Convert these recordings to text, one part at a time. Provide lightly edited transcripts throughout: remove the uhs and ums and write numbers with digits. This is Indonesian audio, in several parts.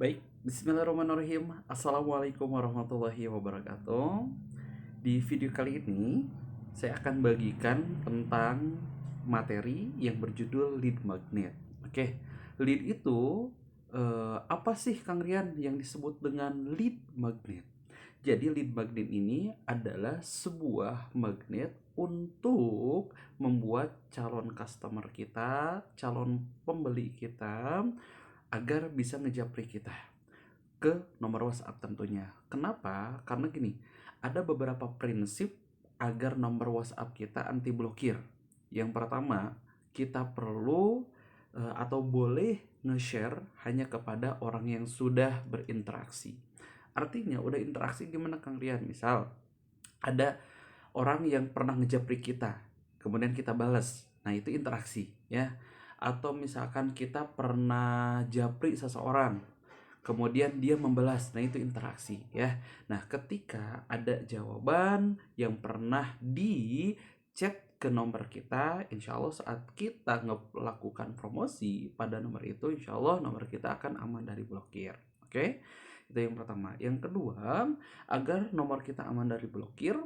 Baik, bismillahirrahmanirrahim. Assalamualaikum warahmatullahi wabarakatuh. Di video kali ini, saya akan bagikan tentang materi yang berjudul lead magnet. Oke, lead itu apa sih Kang Rian yang disebut dengan lead magnet? Jadi lead magnet ini adalah sebuah magnet untuk membuat calon customer kita, calon pembeli kita agar bisa ngejapri kita ke nomor WhatsApp tentunya. Kenapa? Karena gini, ada beberapa prinsip agar nomor WhatsApp kita anti blokir. Yang pertama, kita perlu atau boleh nge-share hanya kepada orang yang sudah berinteraksi. Artinya udah interaksi gimana Kang Rian? Misal ada orang yang pernah ngejapri kita, kemudian kita balas. Nah, itu interaksi ya. Atau misalkan kita pernah japri seseorang, kemudian dia membalas, nah itu interaksi ya. Nah, ketika ada jawaban yang pernah di chat ke nomor kita, insya Allah saat kita melakukan promosi pada nomor itu, insya Allah nomor kita akan aman dari blokir. Oke, itu yang pertama. Yang kedua, agar nomor kita aman dari blokir,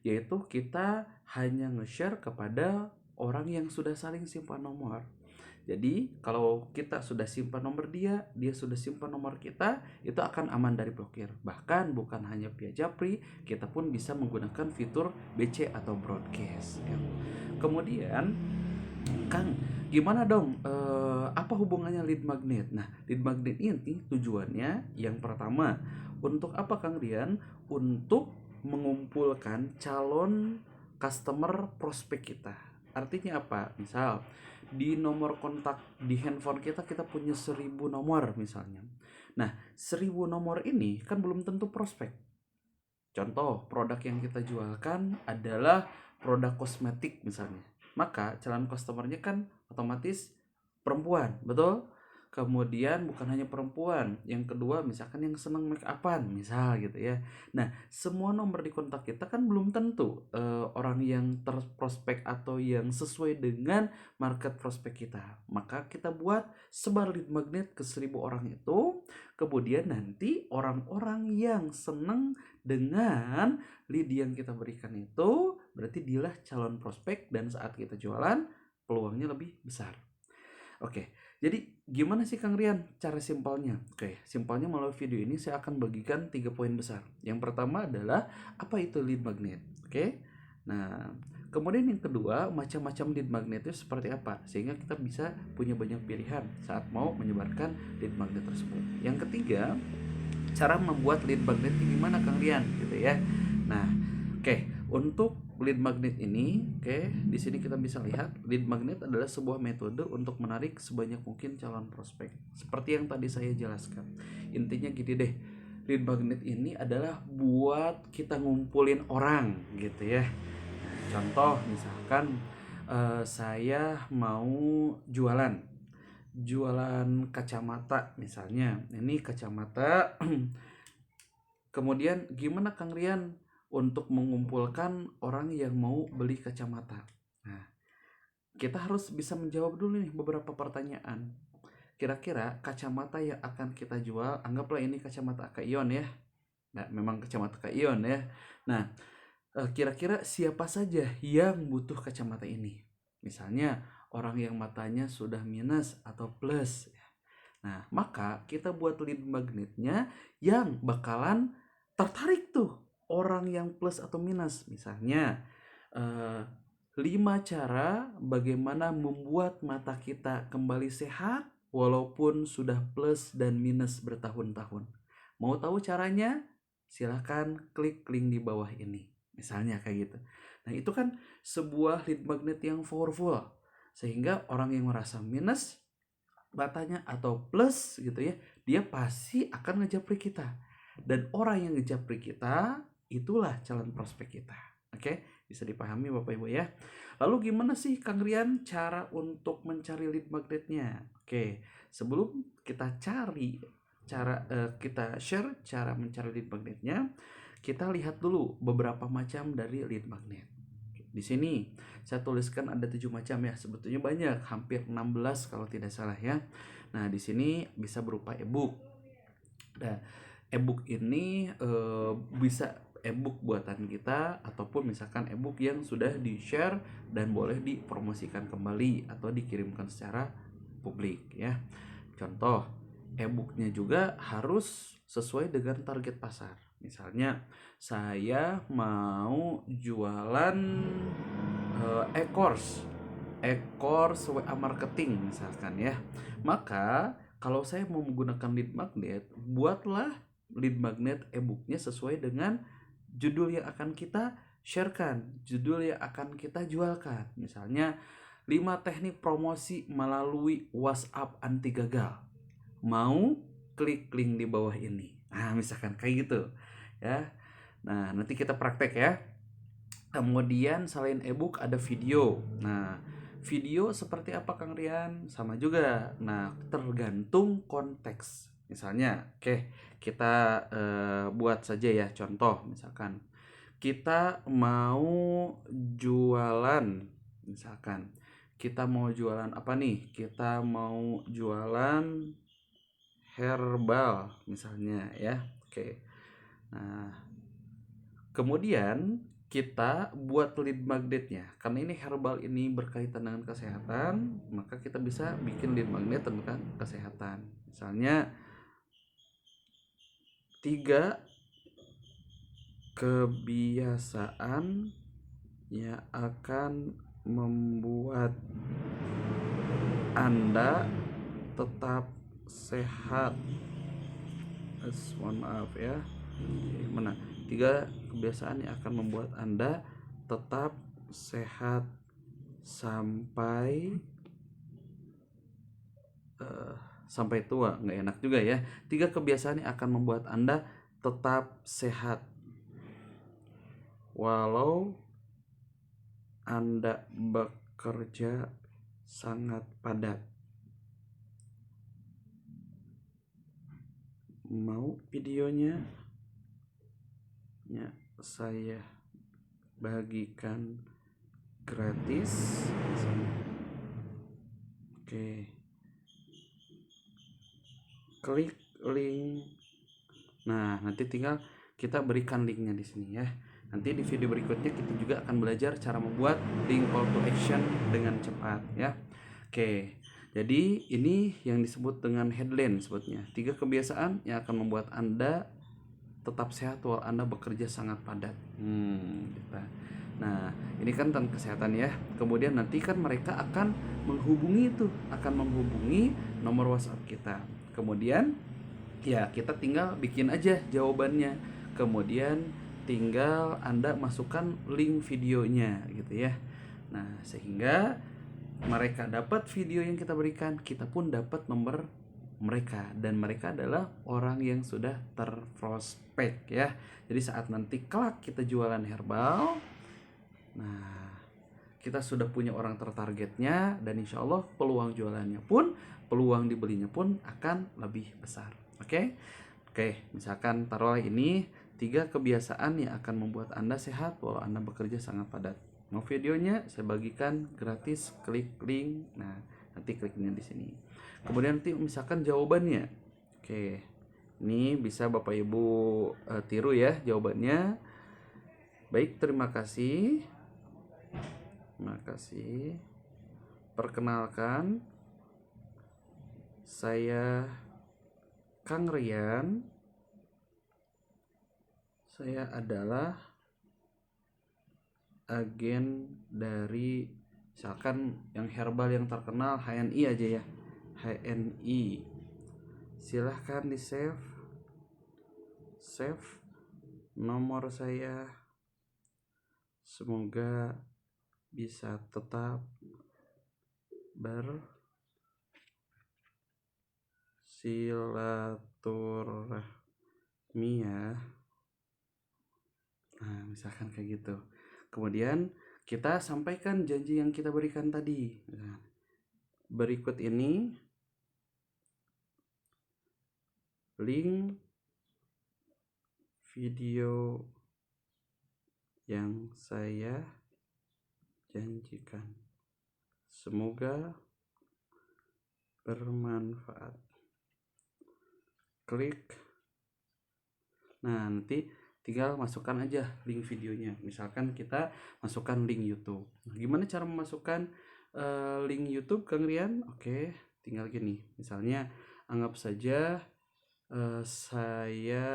yaitu kita hanya nge-share kepada orang yang sudah saling simpan nomor. Jadi kalau kita sudah simpan nomor dia, dia sudah simpan nomor kita, itu akan aman dari blokir. Bahkan bukan hanya via Japri, kita pun bisa menggunakan fitur BC atau broadcast. Ya. Kemudian, Kang, gimana dong? Apa hubungannya lead magnet? Nah, lead magnet ini tujuannya yang pertama, untuk apa Kang Rian? Untuk mengumpulkan calon customer prospek kita. Artinya apa? Misal di nomor kontak di handphone kita punya 1000 nomor misalnya. Nah, 1000 nomor ini kan belum tentu prospek. Contoh, produk yang kita jualkan adalah produk kosmetik misalnya. Maka calon customernya kan otomatis perempuan, betul? Kemudian bukan hanya perempuan, yang kedua misalkan yang senang make upan, misal gitu ya. Nah, semua nomor di kontak kita kan belum tentu orang yang terprospek atau yang sesuai dengan market prospek kita. Maka kita buat sebar lead magnet ke 1000 orang itu, kemudian nanti orang-orang yang senang dengan lead yang kita berikan itu berarti dialah calon prospek dan saat kita jualan peluangnya lebih besar. Oke, jadi gimana sih Kang Rian cara simpelnya? Oke, simpelnya melalui video ini saya akan bagikan 3 poin besar. Yang pertama adalah apa itu lead magnet. Oke, nah kemudian yang kedua, macam-macam lead magnet itu seperti apa sehingga kita bisa punya banyak pilihan saat mau menyebarkan lead magnet tersebut. Yang ketiga, cara membuat lead magnet ini gimana Kang Rian gitu ya. Nah, untuk lead magnet ini, di sini kita bisa lihat lead magnet adalah sebuah metode untuk menarik sebanyak mungkin calon prospek. Seperti yang tadi saya jelaskan. Intinya gini deh, lead magnet ini adalah buat kita ngumpulin orang gitu ya. Contoh misalkan saya mau jualan kacamata misalnya. Ini kacamata. Kemudian gimana Kang Rian untuk mengumpulkan orang yang mau beli kacamata? Nah, kita harus bisa menjawab dulu nih beberapa pertanyaan. Kira-kira kacamata yang akan kita jual, anggaplah ini kacamata Kak Ion ya. Nah, memang kacamata Kak Ion ya. Nah, kira-kira siapa saja yang butuh kacamata ini? Misalnya orang yang matanya sudah minus atau plus. Nah, maka kita buat lead magnetnya yang bakalan tertarik tuh orang yang plus atau minus. Misalnya 5 cara bagaimana membuat mata kita kembali sehat walaupun sudah plus dan minus bertahun-tahun. Mau tahu caranya? Silahkan klik link di bawah ini. Misalnya kayak gitu. Nah, itu kan sebuah lead magnet yang powerful. Sehingga orang yang merasa minus matanya atau plus gitu ya, dia pasti akan ngejapri kita. Dan orang yang ngejapri kita itulah calon prospek kita. Oke, bisa dipahami Bapak Ibu ya. Lalu gimana sih Kang Rian cara untuk mencari lead magnetnya? Oke, sebelum kita cari kita share cara mencari lead magnetnya, kita lihat dulu beberapa macam dari lead magnet. Di sini saya tuliskan ada 7 macam ya, sebetulnya banyak, hampir 16 kalau tidak salah ya. Nah, di sini bisa berupa e-book, Nah, e-book ini bisa e-book buatan kita ataupun misalkan e-book yang sudah di-share dan boleh dipromosikan kembali atau dikirimkan secara publik ya. Contoh, e-booknya juga harus sesuai dengan target pasar. Misalnya, saya mau jualan e-course WA marketing misalkan ya. Maka kalau saya mau menggunakan lead magnet, buatlah lead magnet e-booknya sesuai dengan judul yang akan kita sharekan, judul yang akan kita jualkan. Misalnya 5 teknik promosi melalui WhatsApp anti gagal. Mau klik link di bawah ini. Nah, misalkan kayak gitu ya. Nah, nanti kita praktek ya. Kemudian selain e-book ada video. Nah, video seperti apa Kang Rian? Sama juga. Nah, tergantung konteks. Misalnya, oke, kita buat saja ya contoh. Misalkan kita mau jualan, misalkan kita mau jualan apa nih? Kita mau jualan herbal misalnya ya. Oke. Nah, kemudian kita buat lead magnetnya. Karena ini herbal ini berkaitan dengan kesehatan, maka kita bisa bikin lead magnet tentang kesehatan. Misalnya 3 kebiasaan yang akan membuat Anda tetap sehat. Mohon maaf ya. Mana? 3 kebiasaan yang akan membuat Anda tetap sehat sampai tua. Nggak enak juga ya. 3 kebiasaan yang akan membuat Anda tetap sehat walau Anda bekerja sangat padat. Mau videonya? Ya, saya bagikan gratis. Oke. Klik link. Nah, nanti tinggal kita berikan linknya di sini ya. Nanti di video berikutnya kita juga akan belajar cara membuat link call to action dengan cepat ya. Oke. Jadi ini yang disebut dengan headline sebutnya. 3 kebiasaan yang akan membuat Anda tetap sehat walau Anda bekerja sangat padat. Gitu. Nah, ini kan tentang kesehatan ya. Kemudian nanti kan mereka akan menghubungi nomor WhatsApp kita. Kemudian ya kita tinggal bikin aja jawabannya. Kemudian tinggal Anda masukkan link videonya gitu ya. Nah, sehingga mereka dapat video yang kita berikan, kita pun dapat nomor mereka, dan mereka adalah orang yang sudah terprospek ya. Jadi saat nanti kelak kita jualan herbal, nah kita sudah punya orang tertargetnya, dan insya Allah peluang jualannya pun, peluang dibelinya pun akan lebih besar. Oke, misalkan taruhlah ini 3 kebiasaan yang akan membuat Anda sehat walau Anda bekerja sangat padat. Mau videonya saya bagikan gratis, klik link. Nah, nanti kliknya di sini. Kemudian nanti misalkan jawabannya. Oke. Ini bisa Bapak Ibu tiru ya jawabannya. Baik, terima kasih. Terima kasih. Perkenalkan, saya Kang Rian. Saya adalah agen dari misalkan yang herbal yang terkenal HNI aja ya. HNI. Silahkan di save nomor saya. Semoga bisa tetap bersilaturahmi ya. Nah, misalkan kayak gitu. Kemudian kita sampaikan janji yang kita berikan tadi. Nah, berikut ini link video yang saya janjikan. Semoga bermanfaat. Klik Nah, nanti tinggal masukkan aja link videonya. Misalkan kita masukkan link YouTube. Nah, gimana cara memasukkan link YouTube, Kang Rian? Oke, tinggal gini. Misalnya anggap saja saya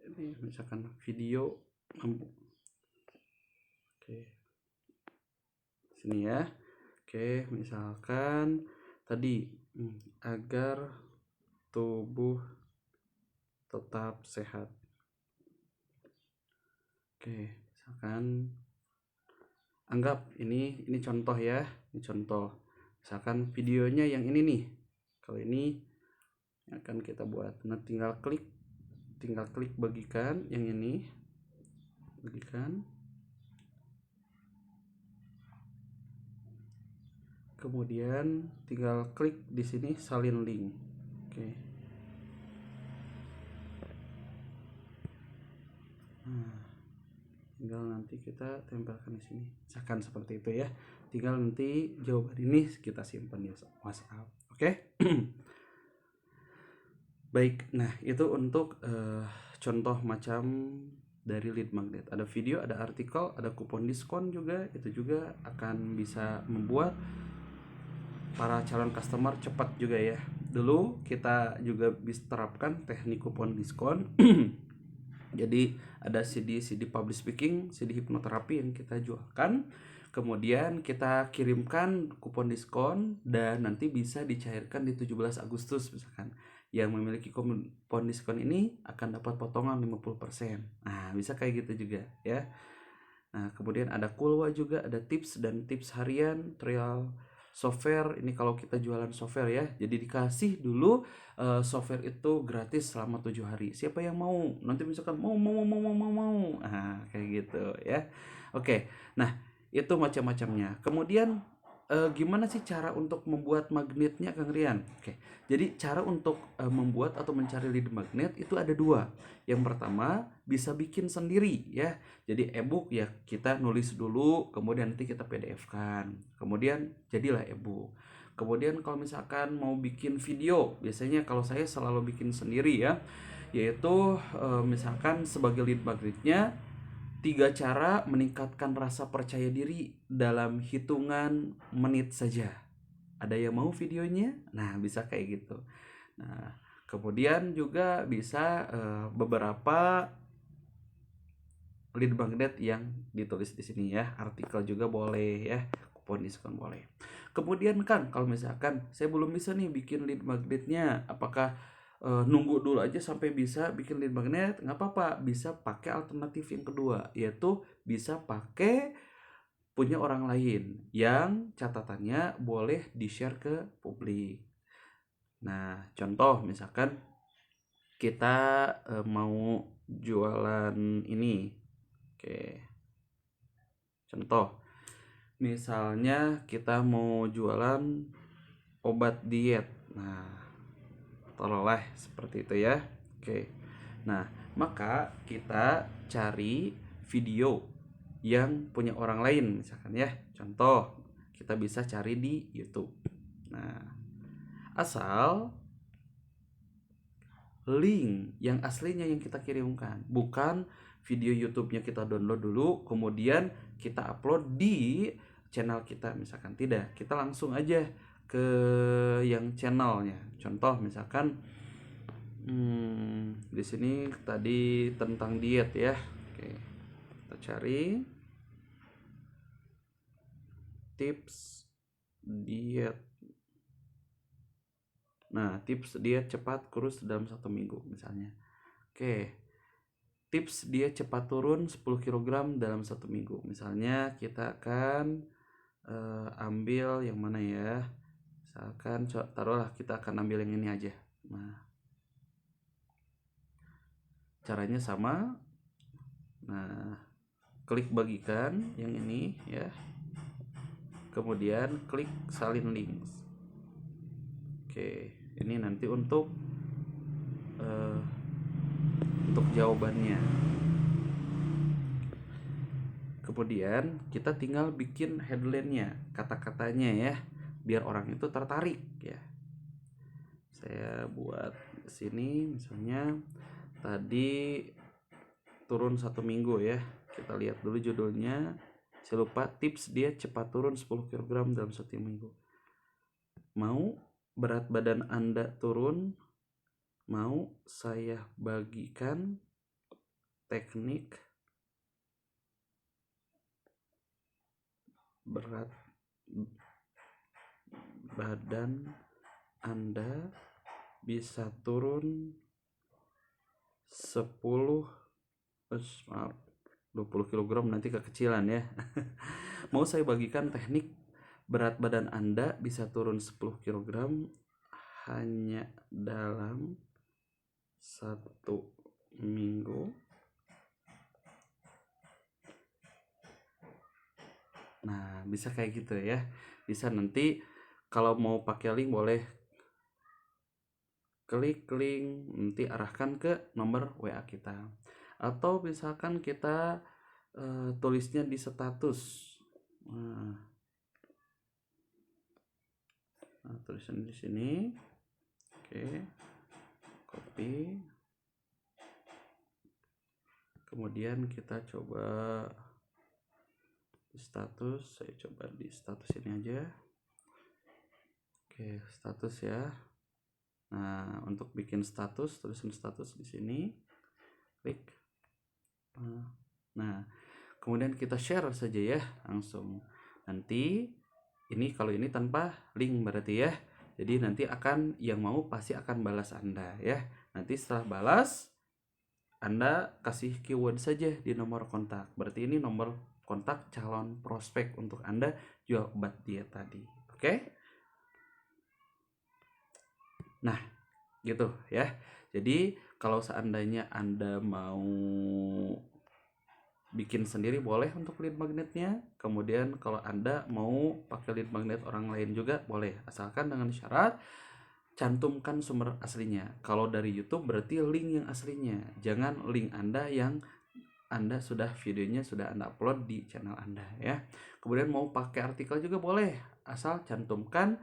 ini misalkan video. Oke, sini ya. Oke, misalkan tadi agar tubuh tetap sehat. Oke, misalkan anggap ini contoh ya, ini contoh. Misalkan videonya yang ini nih. Kalau ini akan kita buat. Nah, tinggal klik bagikan yang ini. Bagikan. Kemudian tinggal klik di sini salin link. Oke. Nah, tinggal nanti kita tempelkan di sini. Misalkan seperti itu ya. Tinggal nanti jawaban ini kita simpan di WhatsApp. Oke. Baik, nah itu untuk contoh macam dari lead magnet. Ada video, ada artikel, ada kupon diskon juga. Itu juga akan bisa membuat para calon customer cepat juga ya. Dulu kita juga bisa terapkan teknik kupon diskon. Jadi ada CD public speaking, CD hipnoterapi yang kita jualkan. Kemudian kita kirimkan kupon diskon dan nanti bisa dicairkan di 17 Agustus misalkan. Yang memiliki kupon diskon ini akan dapat potongan 50%. Nah, bisa kayak gitu juga ya. Nah, kemudian ada Kulwa juga, ada tips dan tips harian, trial software. Ini kalau kita jualan software ya. Jadi dikasih dulu software itu gratis selama 7 hari. Siapa yang mau? Nanti misalkan mau. Nah, kayak gitu ya. Oke. Nah, itu macam-macamnya. Kemudian gimana sih cara untuk membuat magnetnya, Kang Rian? Oke. Jadi cara untuk membuat atau mencari lead magnet itu ada dua. Yang pertama bisa bikin sendiri ya. Jadi ebook ya kita nulis dulu, kemudian nanti kita PDF-kan. Kemudian jadilah ebook. Kemudian kalau misalkan mau bikin video, biasanya kalau saya selalu bikin sendiri ya, yaitu misalkan sebagai lead magnetnya 3 cara meningkatkan rasa percaya diri dalam hitungan menit saja. Ada yang mau videonya? Nah, bisa kayak gitu. Nah, kemudian juga bisa beberapa lead magnet yang ditulis di sini ya. Artikel juga boleh ya. Kupon diskon boleh. Kemudian kan kalau misalkan saya belum bisa nih bikin lead magnetnya, apakah nunggu dulu aja sampai bisa bikin lead magnet? Nggak apa-apa, bisa pakai alternatif yang kedua, yaitu bisa pakai punya orang lain yang catatannya boleh di-share ke publik. Nah, contoh misalkan kita mau jualan ini. Oke. Contoh, misalnya kita mau jualan obat diet. Nah, taruhlah seperti itu ya. Oke. Nah, maka kita cari video yang punya orang lain misalkan ya. Contoh, kita bisa cari di YouTube. Nah, asal link yang aslinya yang kita kirimkan, bukan video YouTube-nya kita download dulu kemudian kita upload di channel kita misalkan. Tidak, kita langsung aja ke yang channelnya. Contoh misalkan di sini tadi tentang diet ya. Oke, kita cari tips diet. Nah, tips diet cepat kurus dalam 1 minggu misalnya. Oke, tips diet cepat turun 10 kg dalam 1 minggu. Misalnya kita akan ambil yang mana ya. Misalkan taruhlah kita akan ambil yang ini aja. Nah, caranya sama. Nah, klik bagikan yang ini ya. Kemudian klik salin links. Oke, ini nanti untuk jawabannya. Kemudian kita tinggal bikin headline-nya, kata-katanya ya, biar orang itu tertarik ya. Saya buat sini misalnya tadi turun 1 minggu ya. Kita lihat dulu judulnya. Saya lupa, tips dia cepat turun 10 kg dalam 1 minggu. Mau berat badan Anda turun? Mau saya bagikan teknik berat badan Anda bisa turun 20 kg, nanti kekecilan ya. Mau saya bagikan teknik berat badan Anda bisa turun 10 kg hanya dalam 1 minggu. Nah, bisa kayak gitu ya. Bisa nanti kalau mau pakai link boleh klik link, nanti arahkan ke nomor WA kita. Atau misalkan kita tulisnya di status. Nah, tulisan di sini. Oke. Copy. Kemudian kita coba di status, saya coba di status ini aja. Oke, status ya. Nah, untuk bikin status, tulisan status di sini, klik. Nah, kemudian kita share saja ya, langsung. Nanti ini kalau ini tanpa link berarti ya. Jadi nanti akan yang mau pasti akan balas Anda ya. Nanti setelah balas, Anda kasih keyword saja di nomor kontak. Berarti ini nomor kontak calon prospek untuk Anda jual obat diet tadi. Oke? Nah, gitu ya. Jadi kalau seandainya Anda mau bikin sendiri boleh untuk lead magnetnya. Kemudian kalau Anda mau pakai lead magnet orang lain juga boleh, asalkan dengan syarat cantumkan sumber aslinya. Kalau dari YouTube berarti link yang aslinya, jangan link Anda yang Anda sudah videonya sudah Anda upload di channel Anda ya. Kemudian mau pakai artikel juga boleh, asal cantumkan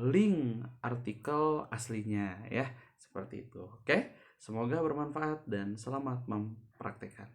link artikel aslinya ya, seperti itu. Oke, semoga bermanfaat dan selamat mempraktekkan.